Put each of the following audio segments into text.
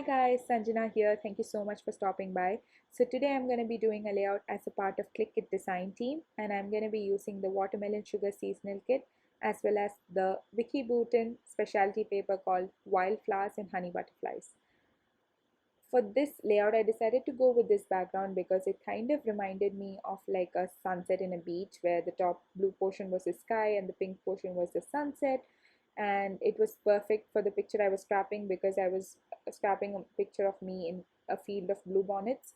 guys, Sanjana here. Thank you so much for stopping by. So today I'm going to be doing a layout as a part of Clique design team, and I'm going to be using the watermelon sugar seasonal kit as well as the Vicki Boutin specialty paper called Wildflowers and Honey Butterflies. For this layout, I decided to go with this background because it kind of reminded me of like a sunset in a beach where the top blue portion was the sky and the pink portion was the sunset, and it was perfect for the picture I was scrapping because I was scrapping a picture of me in a field of blue bonnets,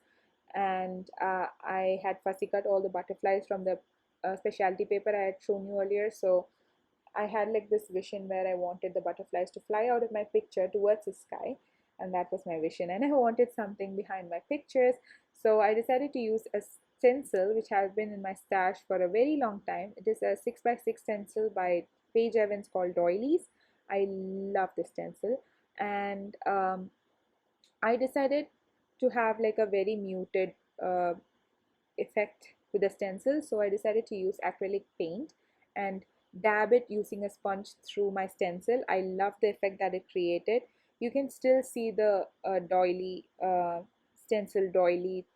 and I had fussy cut all the butterflies from the specialty paper I had shown you earlier. So I had like this vision where I wanted the butterflies to fly out of my picture towards the sky, and that was my vision. And I wanted something behind my pictures, so I decided to use a stencil which has been in my stash for a very long time. It is a 6x6 stencil by Paige Evans called Doilies. I love this stencil, and I decided to have like a very muted effect with the stencil, so I decided to use acrylic paint and dab it using a sponge through my stencil. I love the effect that it created. You can still see the doily stencil doily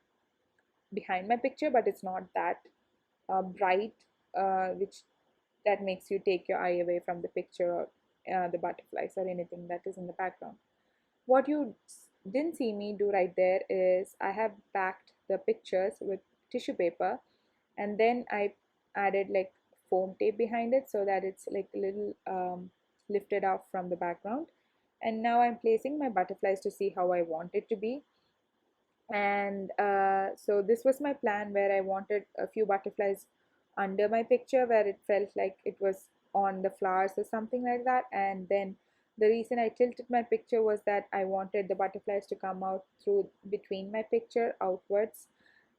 behind my picture, but it's not that bright, which that makes you take your eye away from the picture or the butterflies or anything that is in the background. What you didn't see me do right there is I have backed the pictures with tissue paper, and then I added like foam tape behind it so that it's like a little lifted off from the background. And now I'm placing my butterflies to see how I want it to be. And so this was my plan, where I wanted a few butterflies under my picture where it felt like it was on the flowers or something like that. And then the reason I tilted my picture was that I wanted the butterflies to come out through between my picture outwards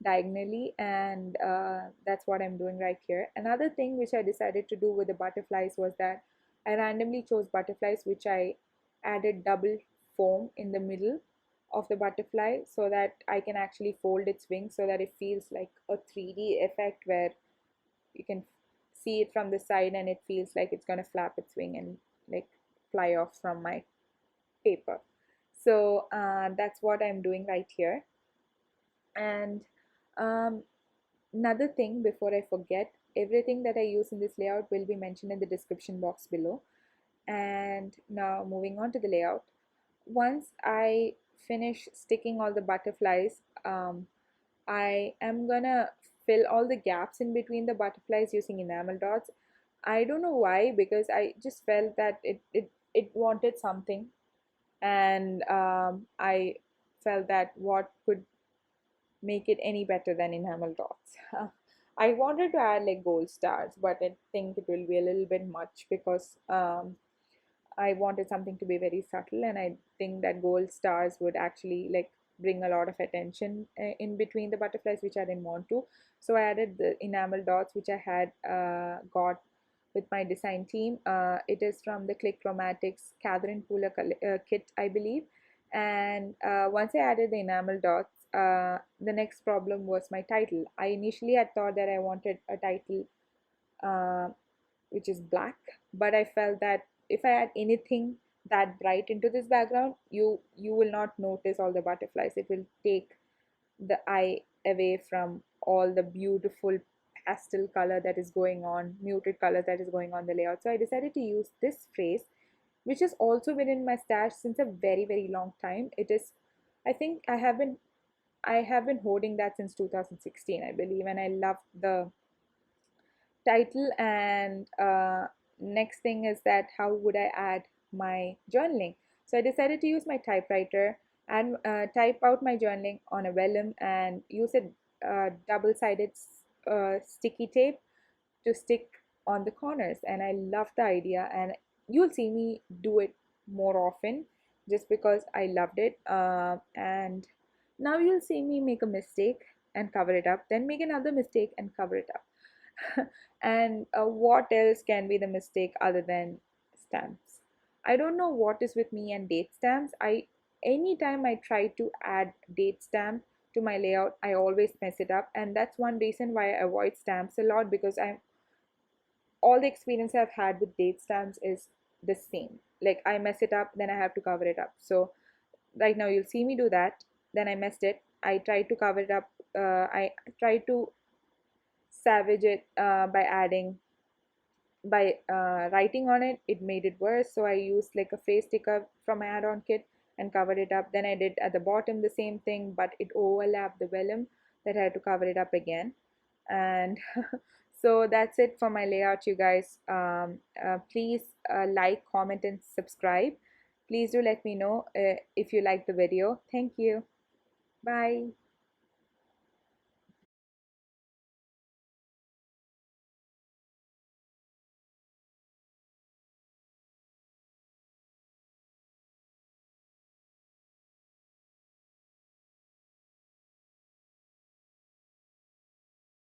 diagonally, and that's what I'm doing right here. Another thing which I decided to do with the butterflies was that I randomly chose butterflies which I added double foam in the middle of the butterfly so that I can actually fold its wings so that it feels like a 3D effect where you can see it from the side and it feels like it's going to flap its wing and like fly off from my paper. So that's what I'm doing right here. And um, another thing before I forget, everything that I use in this layout will be mentioned in the description box below. And now moving on to the layout. Once I finish sticking all the butterflies, I am gonna fill all the gaps in between the butterflies using enamel dots. I don't know why, because I just felt that it wanted something, and I felt that what could make it any better than enamel dots. I wanted to add like gold stars, but I think it will be a little bit much because I wanted something to be very subtle, and I think that gold stars would actually like bring a lot of attention in between the butterflies, which I didn't want to. So I added the enamel dots, which I had got with my design team. It is from the Clique Chromatics Catherine Pooler kit, I believe. And once I added the enamel dots, the next problem was my title. I initially had thought that I wanted a title uh, which is black, but I felt that if I add anything that bright into this background, you will not notice all the butterflies. It will take the eye away from all the beautiful pastel color that is going on, muted color that is going on the layout. So I decided to use this phrase, which has also been in my stash since a very long time. It is, I think I have been holding that since 2016, I believe, and I love the title. And next thing is that how would I add my journaling? So I decided to use my typewriter and type out my journaling on a vellum and use a double-sided sticky tape to stick on the corners. And I love the idea, and you'll see me do it more often just because I loved it. And now you'll see me make a mistake and cover it up, then make another mistake and cover it up. And what else can be the mistake other than stamps? I don't know what is with me and date stamps. Anytime I try to add date stamp to my layout, I always mess it up, and that's one reason why I avoid stamps a lot, because I'm all the experience I've had with date stamps is the same. Like I mess it up, then I have to cover it up. So right now you'll see me do that. Then I messed it. I tried to cover it up. I tried to savage it by adding by writing on it. It made it worse, so I used like a face sticker from my add-on kit and covered it up. Then I did at the bottom the same thing, but it overlapped the vellum, that I had to cover it up again. And so that's it for my layout, you guys. Please like, comment, and subscribe. Please do let me know if you like the video. Thank you. Bye.